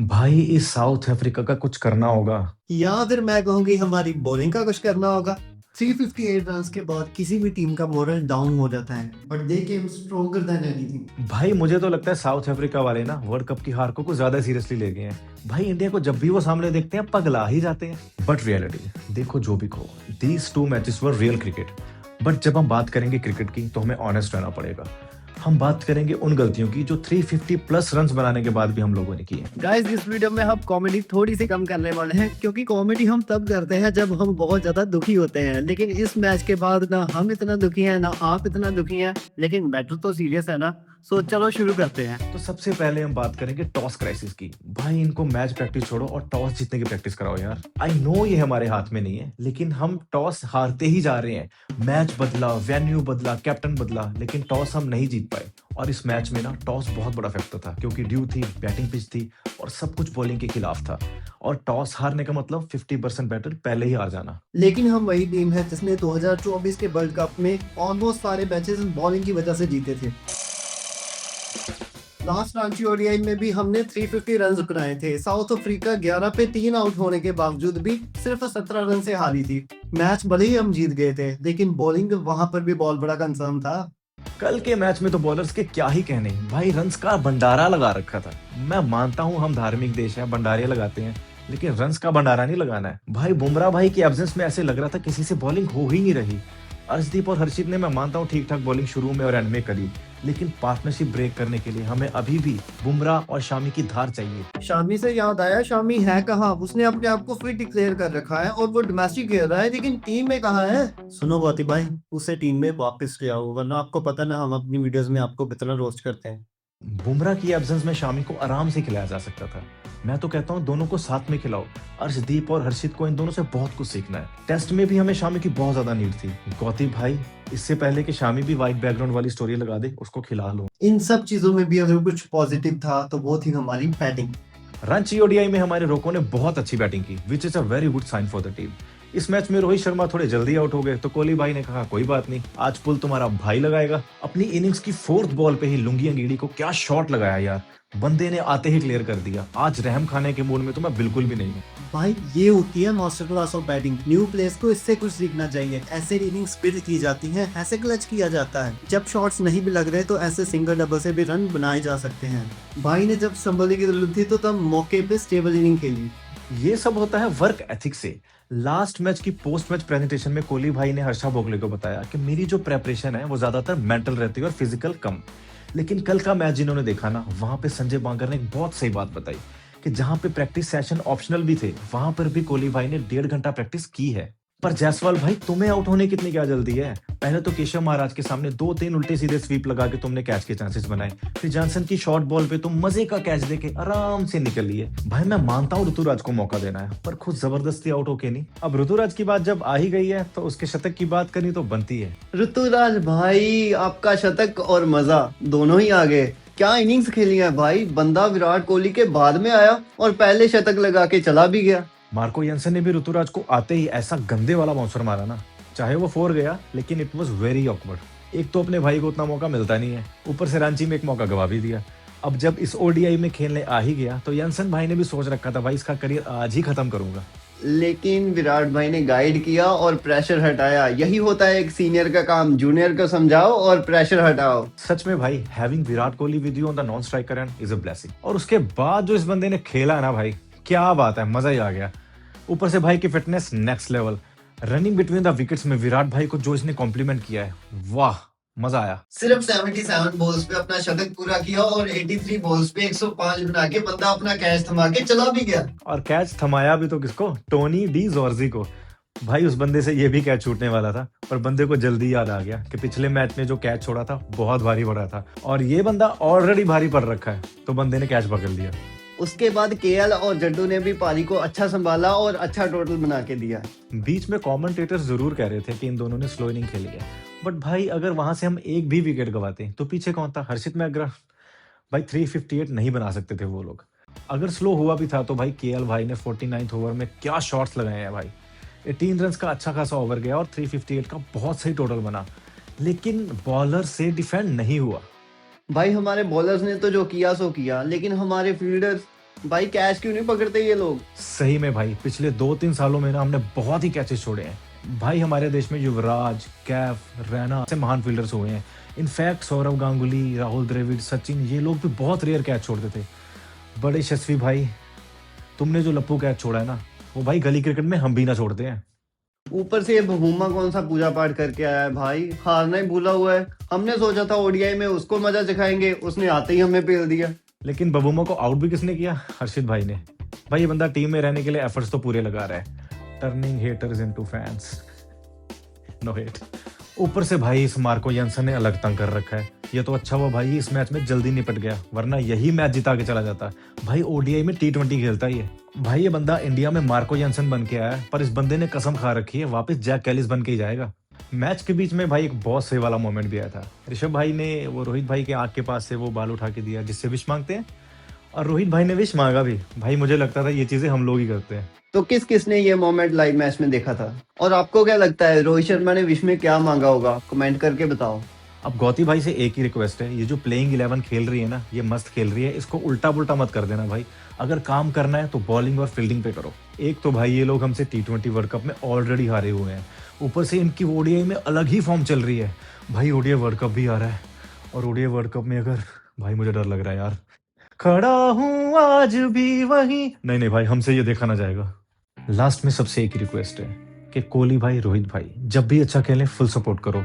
भाई इस south Africa का कुछ करना होगा। या फिर मैं कहूँगी हमारी बॉलिंग का कुछ करना होगा। 358 रन्स के बाद किसी भी टीम का मोरल डाउन हो जाता है, but they came stronger than anything. भाई मुझे तो लगता है साउथ अफ्रीका वाले ना वर्ल्ड कप की हार को कुछ ज्यादा सीरियसली ले गए हैं। भाई इंडिया को जब भी वो सामने देखते हैं पगला ही जाते हैं। बट रियलिटी देखो जो भी कहो, these two matches were real cricket. But जब हम बात करेंगे क्रिकेट की तो हमें ऑनेस्ट रहना पड़ेगा। हम बात करेंगे उन गलतियों की जो 350 प्लस रन्स बनाने के बाद भी हम लोगों ने की है। गाइस, इस वीडियो में हम कॉमेडी थोड़ी सी कम करने वाले हैं, क्योंकि कॉमेडी हम तब करते हैं जब हम बहुत ज्यादा दुखी होते हैं। लेकिन इस मैच के बाद ना हम इतना दुखी हैं ना आप इतना दुखी हैं, लेकिन मैटर तो सीरियस है ना। सो चलो शुरू करते हैं। तो सबसे पहले हम बात करेंगे टॉस क्राइसिस की। भाई इनको मैच प्रैक्टिस छोड़ो और टॉस जीतने की प्रैक्टिस कराओ यार। आई नो ये हमारे हाथ में नहीं है, लेकिन हम टॉस हारते ही जा रहे हैं। मैच बदला, वेन्यू बदला, कैप्टन बदला, लेकिन टॉस हम नहीं जीत पाए। और इस मैच में ना टॉस बहुत बड़ा फैक्टर था, क्योंकि ड्यू थी, बैटिंग पिच थी और सब कुछ बॉलिंग के खिलाफ था। और टॉस हारने का मतलब 50% बैटर पहले ही हार जाना। लेकिन हम वही टीम है जिसने 2024 के वर्ल्ड कप में ऑलमोस्ट सारे मैचेस बॉलिंग की वजह से जीते थे। लास्ट रांची ओडीआई में भी हमने 350 रन बनाए थे। साउथ अफ्रीका 11 पे 3 आउट होने के बावजूद भी सिर्फ 17 रन से हारी थी। मैच भले ही हम जीत गए थे, लेकिन बॉलिंग वहां पर भी बहुत बड़ा कंसर्न था। कल के मैच में तो बॉलर्स के क्या ही कहने, भाई रन्स का भंडारा लगा रखा था। मैं मानता हूं हम धार्मिक देश हैं, भंडारे लगाते हैं, लेकिन रन्स का भंडारा नहीं लगाना है। भाई बुमराह भाई की एब्सेंस में ऐसे लग रहा था किसी से बॉलिंग हो ही नहीं रही। अर्शदीप और हर्षित ने, मैं मानता हूं ठीक ठाक बॉलिंग शुरू में और एंड में करी, लेकिन पार्टनरशिप ब्रेक करने के लिए हमें अभी भी बुमराह और शामी की धार चाहिए। शामी से याद आया, शामी है कहाँ? उसने अपने आप को फिट डिक्लेयर कर रखा है और वो डोमेस्टिक खेल रहा है, लेकिन टीम में कहाँ है? सुनो गौती भाई, उसे टीम में वापस ले आओ, वरना आपको पता ना हम अपनी वीडियोस में आपको कितना रोस्ट करते हैं। बुमराह की एब्सेंस में शामी को आराम से खिलाया जा सकता था। मैं तो कहता हूँ दोनों को साथ में खिलाओ। अर्शदीप और हर्षित को इन दोनों से बहुत कुछ सीखना है। टेस्ट में भी हमें शामी की बहुत ज्यादा नीड थी। गौती भाई, इससे पहले कि शामी भी व्हाइट बैकग्राउंड वाली स्टोरी लगा दे, उसको खिला लो। इन सब चीजों में भी अगर कुछ पॉजिटिव था तो वो थी हमारी बैटिंग। रांची ओडीआई में हमारे रोको ने बहुत अच्छी बैटिंग की, which is a very good sign for the team. इस मैच में रोहित शर्मा थोड़े जल्दी आउट हो गए तो कोहली भाई ने कहा कोई बात नहीं, आज पुल तुम्हारा भाई लगाएगा। अपनी इनिंग्स की 4th बॉल पे ही लुंगी अंगीड़ी को क्या शॉट लगाया यार, बंदे ने आते ही क्लियर कर दिया। आज रहम खाने के मूड में तो मैं बिल्कुल भी नहीं हूँ। भाई ये होती है master class of batting. New players को इससे कुछ सीखना चाहिए। ऐसे इनिंग्स बिल्ड की जाती हैं, ऐसे क्लच किया जाता है। जब शॉट्स नहीं भी लग रहे तो ऐसे सिंगल डबल से भी रन बनाए जा सकते हैं। भाई ने जब संभलने की जरूरत थी तो तब मौके पे स्टेबल इनिंग खेली। ये सब होता है वर्क एथिक से। लास्ट मैच की पोस्ट मैच प्रेजेंटेशन में कोहली भाई ने हर्षा भोगले को बताया कि मेरी जो प्रेपरेशन है वो ज्यादातर मेंटल रहती है और फिजिकल कम। लेकिन कल का मैच जिन्होंने देखा ना, वहां पे संजय बांगर ने एक बहुत सही बात बताई कि जहां पे प्रैक्टिस सेशन ऑप्शनल भी थे, वहां पर भी कोहली भाई ने 1.5 घंटा प्रैक्टिस की है। पर जायसवाल भाई, तुम्हें आउट होने कितनी क्या जल्दी है? पहले तो केशव महाराज के सामने 2-3 उल्टे सीधे स्वीप लगा के तुमने कैच के चांसेस बनाए, फिर जॉनसन की शॉर्ट बॉल पे तुम मजे का कैच देके आराम से निकल लिए। भाई मैं मानता हूँ ऋतुराज को मौका देना है, पर खुद जबरदस्ती आउट होके नहीं। अब ऋतुराज की बात जब आ ही गई है तो उसके शतक की बात करनी तो बनती है। ऋतुराज भाई, आपका शतक और मजा दोनों ही आ गए। क्या इनिंग्स खेली है भाई! बंदा विराट कोहली के बाद में आया और पहले शतक लगा के चला भी गया। मार्को यंसन ने भी ऋतुराज को आते ही ऐसा गंदे वाला बाउंसर मारा ना, चाहे वो 4 गया, लेकिन इट वाज वेरी ऑकवर्ड। एक तो अपने भाई को उतना मौका मिलता नहीं है, ऊपर से रांची में एक मौका गवा भी दिया। अब जब इस ओडीआई में खेलने आ ही गया तो यंसन भाई ने भी सोच रखा था भाई इसका करियर आज ही खत्म करूंगा। लेकिन विराट भाई ने गाइड किया और प्रेशर हटाया। यही होता है एक सीनियर का काम, जूनियर को समझाओ और प्रेशर हटाओ। सच में भाई, having Virat Kohli with you on the non striker end is a blessing. और उसके बाद जो इस बंदे ने खेला है ना भाई, क्या बात है, मजा ही आ गया। ऊपर से भाई की fitness next level. Running between the wickets में विराट भाई को जो इसने कॉम्प्लीमेंट किया है, वाह मजा आया। सिर्फ 77 बॉल्स पे अपना शतक पूरा किया और 83 बॉल्स पे 105 बना के बंदा अपना कैच थमा के चला भी गया। और कैच थमाया भी तो किसको? टोनी डी जॉर्जी को। भाई उस बंदे से ये भी कैच छूटने वाला था, पर बंदे को जल्दी याद आ गया कि पिछले मैच में जो कैच छोड़ा था बहुत भारी पड़ा था और ये बंदा ऑलरेडी भारी पड़ रखा है, तो बंदे ने कैच पकड़ लिया। उसके बाद केएल और जड्डू ने भी पारी को अच्छा संभाला और अच्छा टोटल बना के दिया। बीच में कमेंटेटर्स जरूर कह रहे थे कि इन दोनों ने स्लो इनिंग खेली है, बट भाई अगर वहां से हम एक भी विकेट गवाते तो पीछे कौन था? हर्षित मैग्रा। भाई 358 नहीं बना सकते थे वो लोग। अगर स्लो हुआ भी था तो भाई केएल भाई ने 49th ओवर में क्या शॉट्स लगाए हैं भाई। 18 रन का अच्छा खासा ओवर गया और 358 का बहुत सही टोटल बना, लेकिन बॉलर से डिफेंड नहीं हुआ। भाई हमारे बॉलर्स ने तो जो किया सो किया, लेकिन हमारे फील्डर्स भाई कैच क्यों नहीं पकड़ते ये लोग? सही में भाई पिछले 2-3 सालों में ना हमने बहुत ही कैचेस छोड़े हैं भाई। हमारे देश में युवराज, कैफ, रैना से महान फील्डर्स हुए हैं। इनफैक्ट सौरव गांगुली, राहुल द्रविड़, सचिन ये लोग भी बहुत रेयर कैच छोड़ते थे। बड़े यशस्वी भाई, तुमने जो लप्पू कैच छोड़ा है ना, वो भाई गली क्रिकेट में हम भी ना छोड़ते हैं। ऊपर से ये भूमा कौन सा पूजा पाठ करके आया है भाई, हारना ही भूला हुआ है। हमने सोचा था ओडीआई में उसको मजा सिखाएंगे, उसने आते ही हमें पेल दिया। लेकिन बबूमा को आउट भी किसने किया? हर्षित भाई ने। भाई ये बंदा टीम में रहने के लिए एफर्ट्स तो पूरे लगा रहा है। Turning haters into fans, no hate. ऊपर से भाई इस मार्को यंसन ने अलग तंग कर रखा है। ये तो अच्छा हुआ भाई इस मैच में जल्दी निपट गया, वरना यही मैच जिता के चला जाता। भाई ओडीआई में T20 खेलता ही है भाई। ये बंदा इंडिया में मार्को यंसन बन के आया है, पर इस बंदे ने कसम खा रखी है वापस जैक कैलिस बन के ही जाएगा। मैच के बीच में भाई एक बहुत सही वाला मोमेंट भी आया था। ऋषभ भाई ने वो रोहित भाई के आंख के पास से वो बाल उठा के दिया जिससे विश मांगते हैं, और रोहित भाई ने विश मांगा भी। भाई मुझे लगता था ये चीजें हम लोग ही करते हैं। तो किस किसने ये मोमेंट लाइव मैच में देखा था, और आपको क्या लगता है रोहित शर्मा ने विश में क्या मांगा होगा? कमेंट करके बताओ। अब गौती भाई से एक ही रिक्वेस्ट है, ये जो प्लेइंग 11 खेल रही है ना, ये मस्त खेल रही है, इसको उल्टा पुल्टा मत कर देना भाई। अगर काम करना है तो बॉलिंग और फील्डिंग पे करो। एक तो भाई ये लोग हमसे T20 वर्ल्ड कप में ऑलरेडी हारे हुए हैं, ऊपर से इनकी ओडीआई में अलग ही फॉर्म चल रही है। भाई ओडीआई वर्ल्ड कप भी आ रहा है, और ओडीआई वर्ल्ड कप में अगर, भाई मुझे डर लग रहा है यार। खड़ा हूँ आज भी वहीं, नहीं भाई हमसे ये देखा ना जाएगा। लास्ट में सबसे एक ही रिक्वेस्ट है कि कोहली भाई, रोहित भाई जब भी अच्छा खेलें फुल सपोर्ट करो,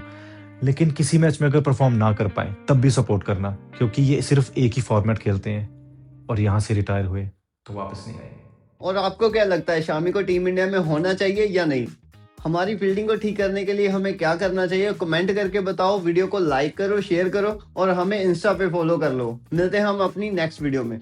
लेकिन किसी मैच में अगर परफॉर्म ना कर पाए तब भी सपोर्ट करना, क्योंकि ये सिर्फ एक ही फॉर्मेट खेलते हैं और यहाँ से रिटायर हुए तो वापस नहीं आएंगे। और आपको क्या लगता है शामी को टीम इंडिया में होना चाहिए या नहीं? हमारी फील्डिंग को ठीक करने के लिए हमें क्या करना चाहिए? कमेंट करके बताओ। वीडियो को लाइक करो, शेयर करो, और हमें इंस्टा पे फॉलो कर लो। मिलते हैं हम अपनी नेक्स्ट वीडियो में।